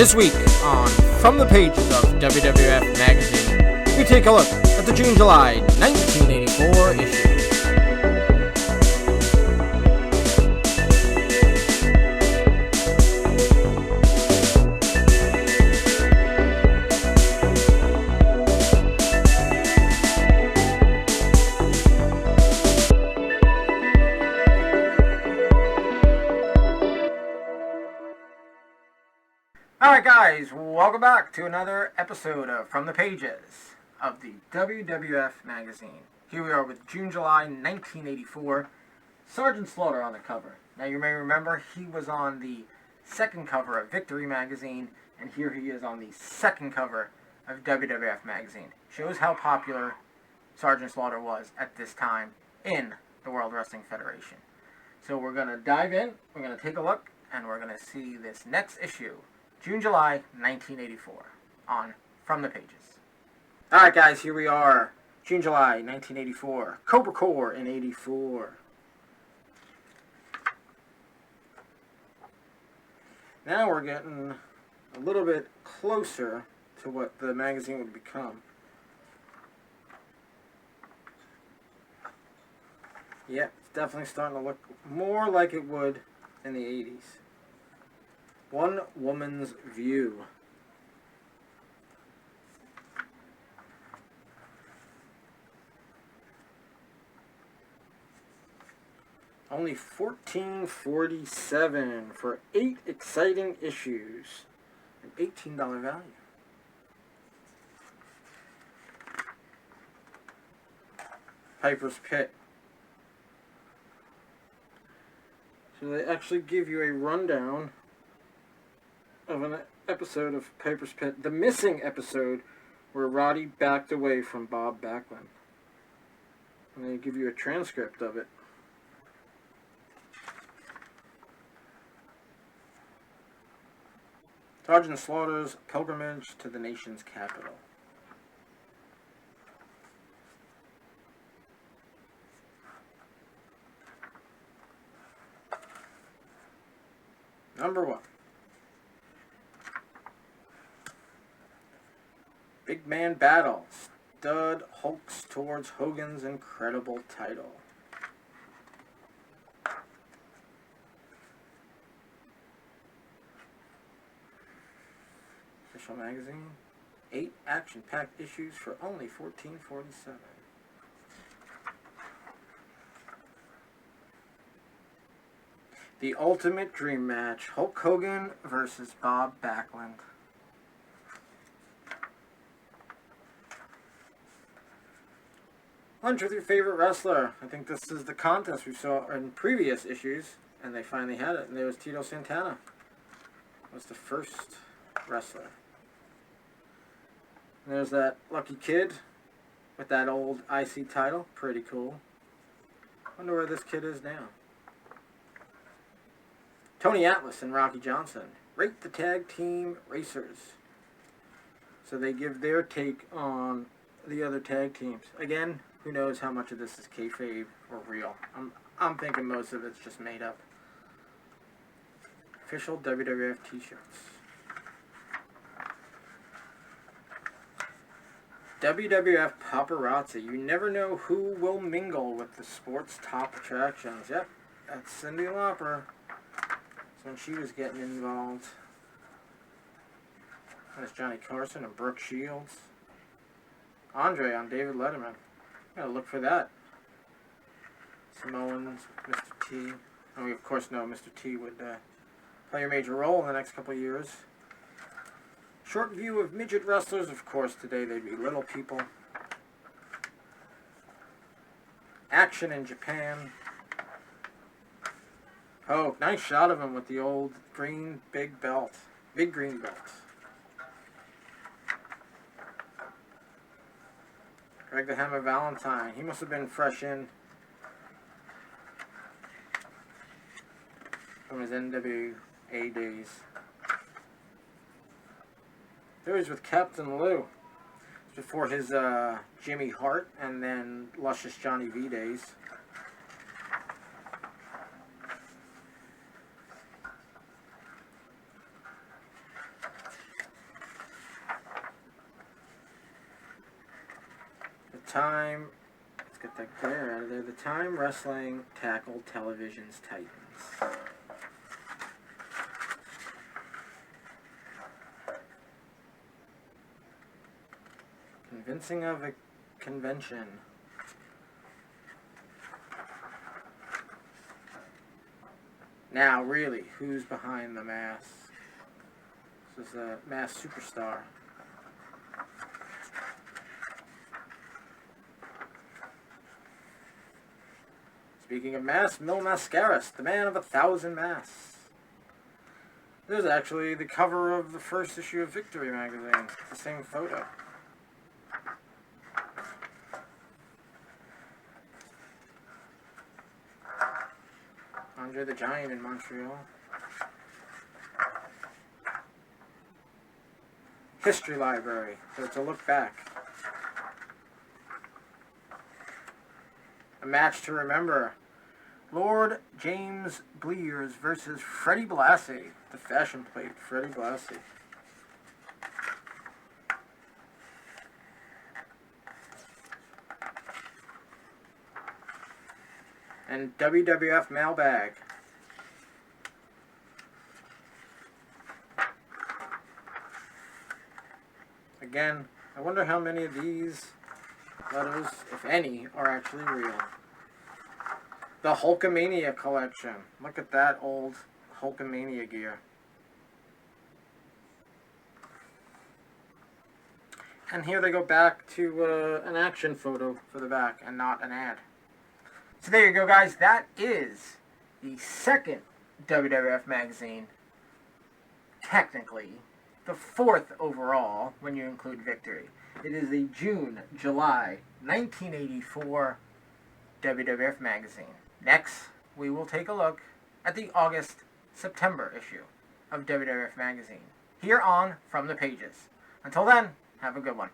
This week on From the Pages of WWF Magazine, we take a look at the June-July 1984 issue. Alright guys, welcome back to another episode of From the Pages of the WWF Magazine. Here we are with June-July 1984, Sergeant Slaughter on the cover. Now you may remember he was on the second cover of Victory Magazine, and here he is on the second cover of WWF Magazine. Shows how popular Sergeant Slaughter was at this time in the World Wrestling Federation. So we're going to dive in, we're going to take a look, and we're going to see this next issue. June-July 1984 on From the Pages. Alright guys, here we are. June-July 1984. Cobra Corps in 84. Now we're getting a little bit closer to what the magazine would become. Yep, it's definitely starting to look more like it would in the 80s. One Woman's View. Only $14.47 for 8 exciting issues. An $18 value. Piper's Pit. So they actually give you a rundown of an episode of Piper's Pit, the missing episode where Roddy backed away from Bob Backlund. And they give you a transcript of it. Sergeant Slaughter's pilgrimage to the nation's capital. Number 1. Big Man Battle. Stud hulks towards Hogan's incredible title. Official magazine. 8 action-packed issues for only $14.47. The Ultimate Dream Match. Hulk Hogan versus Bob Backlund. Lunch with your favorite wrestler. I think this is the contest we saw in previous issues, and they finally had it, and there was Tito Santana. Was the first wrestler. And there's that lucky kid with that old IC title. Pretty cool. Wonder where this kid is now. Tony Atlas and Rocky Johnson rate the tag team racers. So they give their take on the other tag teams. Again, who knows how much of this is kayfabe or real. I'm thinking most of it's just made up. Official WWF t-shirts. WWF Paparazzi. You never know who will mingle with the sport's top attractions. Yep, that's Cyndi Lauper. That's when she was getting involved. That's Johnny Carson and Brooke Shields. Andre on David Letterman. Gotta look for that. Samoans, Mr. T. And we of course know Mr. T would play a major role in the next couple of years. Short view of midget wrestlers. Of course, today they'd be little people. Action in Japan. Oh, nice shot of him with the old green big belt. Big green belt. Greg the Hammer Valentine. He must have been fresh in from his NWA days. There he is with Captain Lou. Before his Jimmy Hart and then Luscious Johnny V days. Time, let's get that glare out of there. The Time Wrestling Tackle Television's Titans. Convincing of a convention. Now, really, who's behind the mask? This is a masked superstar. Speaking of masks, Mil Mascaras, the man of 1,000 masks. This is actually the cover of the first issue of Victory magazine. It's the same photo. Andre the Giant in Montreal. History library, so it's a look back. A match to remember. Lord James Blears versus Freddie Blassie. The fashion plate, Freddie Blassie. And WWF mailbag. Again, I wonder how many of these letters, if any, are actually real. The Hulkamania collection. Look at that old Hulkamania gear. And here they go back to an action photo for the back and not an ad. So there you go, guys. That is the second WWF magazine. Technically, the fourth overall when you include Victory. It is the June-July 1984 WWF magazine. Next, we will take a look at the August-September issue of WWF magazine. Here on From the Pages. Until then, have a good one.